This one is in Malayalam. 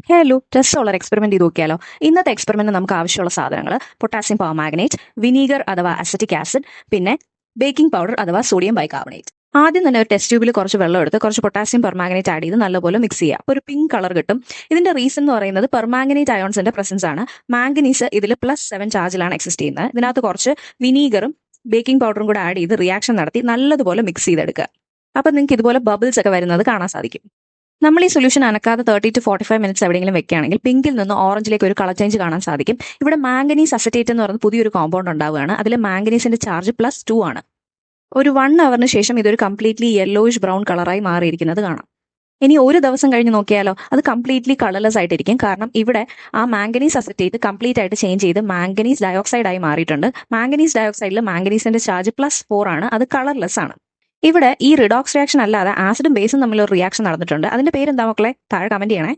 ഹലോ, രസമുള്ള ഒരു എക്സ്പെരിമെന്റ് ചെയ്ത് നോക്കിയാലോ? ഇന്നത്തെ എക്സ്പെരിമെന്റ് നമുക്ക് ആവശ്യമുള്ള സാധനങ്ങൾ പൊട്ടാസ്യം പെർമാംഗനേറ്റ്, വിനീഗർ അഥവാ അസറ്റിക് ആസിഡ്, പിന്നെ ബേക്കിംഗ് പൗഡർ അഥവാ സോഡിയം ബൈകാർബണേറ്റ്. ആദ്യം തന്നെ ഒരു ടെസ്റ്റ് ട്യൂബിൽ കുറച്ച് വെള്ളം എടുത്ത് കുറച്ച് പൊട്ടാസ്യം പെർമാംഗനേറ്റ് ആഡ് ചെയ്ത് നല്ലപോലെ മിക്സ് ചെയ്യുക. അപ്പോൾ ഒരു പിങ്ക് കളർ കിട്ടും. ഇതിന്റെ റീസൺ എന്ന് പറയുന്നത് പെർമാംഗനേറ്റ് അയോൺസിന്റെ പ്രസൻസ് ആണ്. മാംഗനീസ് ഇതിൽ +7 ചാർജിലാണ് എക്സിസ്റ്റ് ചെയ്യുന്നത്. ഇതിനകത്ത് കുറച്ച് വിനീഗറും ബേക്കിംഗ് പൗഡറും കൂടെ ആഡ് ചെയ്ത് റിയാക്ഷൻ നടത്തി നല്ലതുപോലെ മിക്സ് ചെയ്തെടുക്കുക. അപ്പം നിങ്ങൾക്ക് ഇതുപോലെ ബബിൾസ് ഒക്കെ വരുന്നത് കാണാൻ സാധിക്കും. നമ്മൾ ഈ സൊല്യൂഷൻ അനക്കാതെ 30 to 45 മിനിറ്റ്സ് എവിടെയെങ്കിലും വെക്കുകയാണെങ്കിൽ പിങ്കിൽ നിന്ന് ഓറഞ്ചിലേക്ക് ഒരു കളർ ചേഞ്ച് കാണാൻ സാധിക്കും. ഇവിടെ മാംഗനീസ് അസറ്റേറ്റ് എന്ന് പറയുന്ന പുതിയൊരു കോമ്പൗണ്ട് ഉണ്ടാവുകയാണ്. അതിൽ മാംഗനീസിന്റെ ചാർജ് +2 ആണ്. ഒരു 1 അവറിന് ശേഷം ഇതൊരു കംപ്ലീറ്റ്ലി യെല്ലോയിഷ് ബ്രൗൺ കളറായി മാറിയിരിക്കുന്നത് കാണാം. ഇനി ഒരു ദിവസം കഴിഞ്ഞ് നോക്കിയാലോ, അത് കംപ്ലീറ്റ്ലി കളർലെസ് ആയിട്ടിരിക്കും. കാരണം ഇവിടെ ആ മാംഗനീസ് അസറ്റേറ്റ് കംപ്ലീറ്റ് ആയിട്ട് ചേഞ്ച് ചെയ്ത് മാംഗനീസ് ഡയോക്സൈഡ് ആയി മാറിയിട്ടുണ്ട്. മാംഗനീസ് ഡയോക്സൈഡിൽ മാംഗനീസിന്റെ ചാർജ് +4 ആണ്. അത് കളർലെസ് ആണ്. ഇവിടെ ഈ റിഡോക്സ് റിയാക്ഷൻ അല്ലാതെ ആസിഡും ബേസും തമ്മിൽ ഒരു റിയാക്ഷൻ നടന്നിട്ടുണ്ട്. അതിന്റെ പേരെന്താ മക്കളെ? താഴെ കമന്റ് ചെയ്യണേ.